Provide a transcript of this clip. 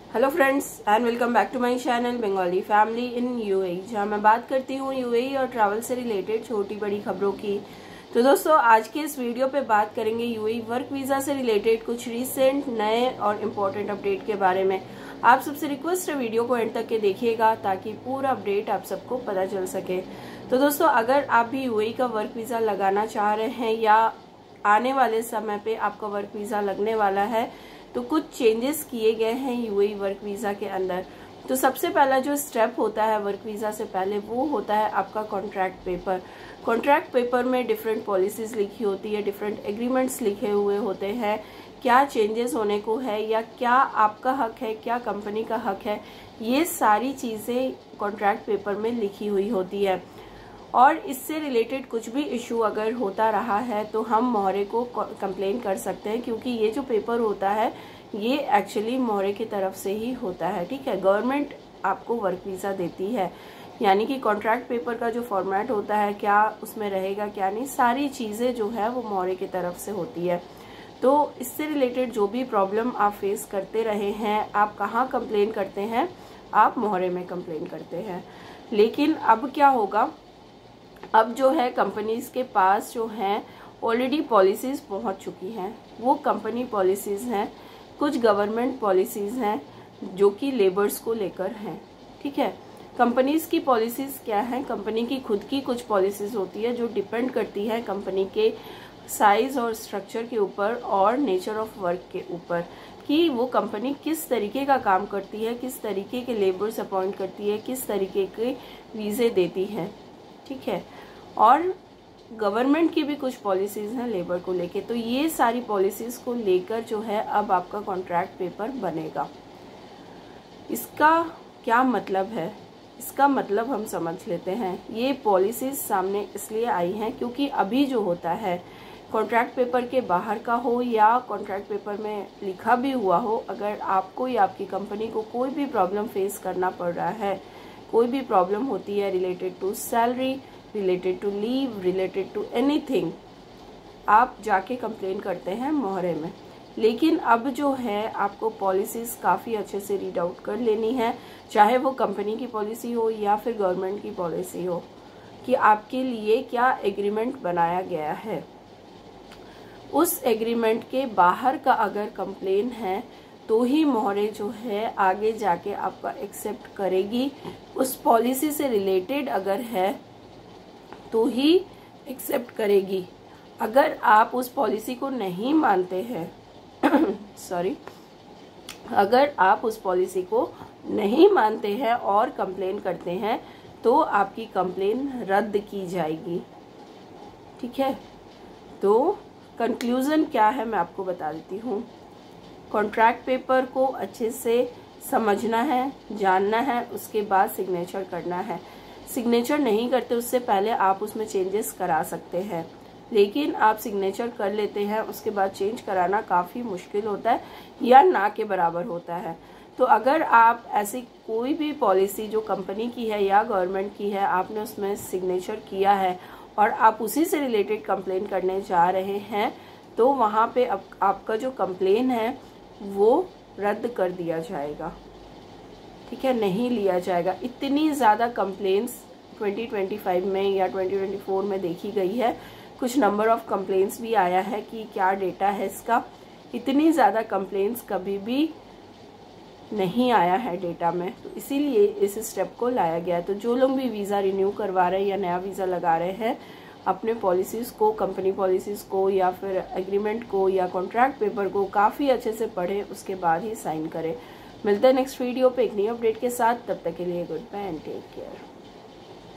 Hello friends and welcome back to my channel Bengali family in UAE, जहां मैं बात करती हूं यूएई और ट्रैवल से रिलेटेड छोटी बड़ी खबरों की। तो दोस्तों, आज के इस वीडियो पे बात करेंगे यूएई वर्क वीज़ा से रिलेटेड कुछ रिसेंट नए और इम्पोर्टेंट अपडेट के बारे में। आप सबसे रिक्वेस्ट है वीडियो को एंड तक के देखिएगा ताकि पूरा अपडेट आप सबको पता चल सके। तो दोस्तों, अगर आप भी यूएई का वर्क वीज़ा लगाना चाह रहे हैं या आने वाले समय पे आपका वर्क वीज़ा लगने वाला है, तो कुछ चेंजेस किए गए हैं यूएई वर्क वीज़ा के अंदर। तो सबसे पहला जो स्टेप होता है वर्क वीज़ा से पहले, वो होता है आपका कॉन्ट्रैक्ट पेपर। कॉन्ट्रैक्ट पेपर में डिफरेंट पॉलिसीज लिखी होती है, डिफरेंट एग्रीमेंट्स लिखे हुए होते हैं, क्या चेंजेस होने को है या क्या आपका हक है, क्या कंपनी का हक है, ये सारी चीज़ें कॉन्ट्रैक्ट पेपर में लिखी हुई होती है। और इससे रिलेटेड कुछ भी इशू अगर होता रहा है तो हम मोहरे को कंप्लेन कर सकते हैं, क्योंकि ये जो पेपर होता है ये एक्चुअली मोहरे की तरफ से ही होता है। ठीक है, गवर्नमेंट आपको वर्क वीज़ा देती है, यानी कि कॉन्ट्रैक्ट पेपर का जो फॉर्मेट होता है, क्या उसमें रहेगा क्या नहीं, सारी चीज़ें जो है वो मोहरे की तरफ से होती है। तो इससे रिलेटेड जो भी प्रॉब्लम आप फेस करते रहे हैं, आप कहाँ कंप्लेन करते हैं? आप मोहरे में कंप्लेन करते हैं। लेकिन अब क्या होगा, अब जो है कंपनीज के पास जो है ऑलरेडी पॉलिसीज पहुंच चुकी हैं। वो कंपनी पॉलिसीज हैं, कुछ गवर्नमेंट पॉलिसीज हैं जो कि लेबर्स को लेकर हैं। ठीक है, कंपनीज की पॉलिसीज क्या है? कंपनी की खुद की कुछ पॉलिसीज होती है जो डिपेंड करती है कंपनी के साइज और स्ट्रक्चर के ऊपर और नेचर ऑफ वर्क के ऊपर, कि वो कंपनी किस तरीके का काम करती है, किस तरीके के लेबर्स अपॉइंट करती है, किस तरीके के वीज़े देती है। ठीक है, और गवर्नमेंट की भी कुछ पॉलिसीज हैं लेबर को लेके। तो ये सारी पॉलिसीज को लेकर जो है अब आपका कॉन्ट्रैक्ट पेपर बनेगा। इसका क्या मतलब है? इसका मतलब हम समझ लेते हैं। ये पॉलिसीज सामने इसलिए आई हैं क्योंकि अभी जो होता है कॉन्ट्रैक्ट पेपर के बाहर का हो या कॉन्ट्रैक्ट पेपर में लिखा भी हुआ हो, अगर आपको या आपकी कंपनी को कोई भी प्रॉब्लम फेस करना पड़ रहा है, कोई भी प्रॉब्लम होती है related to salary, related to leave, related to anything, आप जाके कंप्लेन करते हैं मोहरे में। लेकिन अब जो है आपको पॉलिसीज काफ़ी अच्छे से रीड आउट कर लेनी है, चाहे वो कंपनी की पॉलिसी हो या फिर गवर्नमेंट की पॉलिसी हो, कि आपके लिए क्या एग्रीमेंट बनाया गया है। उस एग्रीमेंट के बाहर का अगर कंप्लेन है तो ही मोहरे जो है आगे जाके आपका एक्सेप्ट करेगी। उस पॉलिसी से रिलेटेड अगर है तो ही एक्सेप्ट करेगी। अगर आप उस पॉलिसी को नहीं मानते हैं सॉरी, अगर आप उस पॉलिसी को नहीं मानते हैं और कंप्लेन करते हैं तो आपकी कंप्लेन रद्द की जाएगी। ठीक है, तो कंक्लूजन क्या है मैं आपको बता देती हूँ। कॉन्ट्रैक्ट पेपर को अच्छे से समझना है, जानना है, उसके बाद सिग्नेचर करना है। सिग्नेचर नहीं करते उससे पहले आप उसमें चेंजेस करा सकते हैं, लेकिन आप सिग्नेचर कर लेते हैं उसके बाद चेंज कराना काफ़ी मुश्किल होता है या ना के बराबर होता है। तो अगर आप ऐसी कोई भी पॉलिसी जो कंपनी की है या गवर्नमेंट की है, आपने उसमें सिग्नेचर किया है और आप उसी से रिलेटेड कंप्लेन करने जा रहे हैं, तो वहाँ पे आपका जो कंप्लेन है वो रद्द कर दिया जाएगा। ठीक है, नहीं लिया जाएगा। इतनी ज़्यादा कंप्लेंट्स 2025 में या 2024 में देखी गई है। कुछ नंबर ऑफ कंप्लेंट्स भी आया है कि क्या डेटा है इसका। इतनी ज़्यादा कंप्लेंट्स कभी भी नहीं आया है डेटा में, तो इसीलिए इस स्टेप को लाया गया। तो जो लोग भी वीज़ा रिन्यू करवा रहे हैं या नया वीज़ा लगा रहे हैं, अपने पॉलिसीज़ को, कंपनी पॉलिसीज़ को या फिर एग्रीमेंट को या कॉन्ट्रैक्ट पेपर को काफ़ी अच्छे से पढ़ें, उसके बाद ही साइन करें। मिलते हैं नेक्स्ट वीडियो पे एक नई अपडेट के साथ। तब तक के लिए goodbye and take care.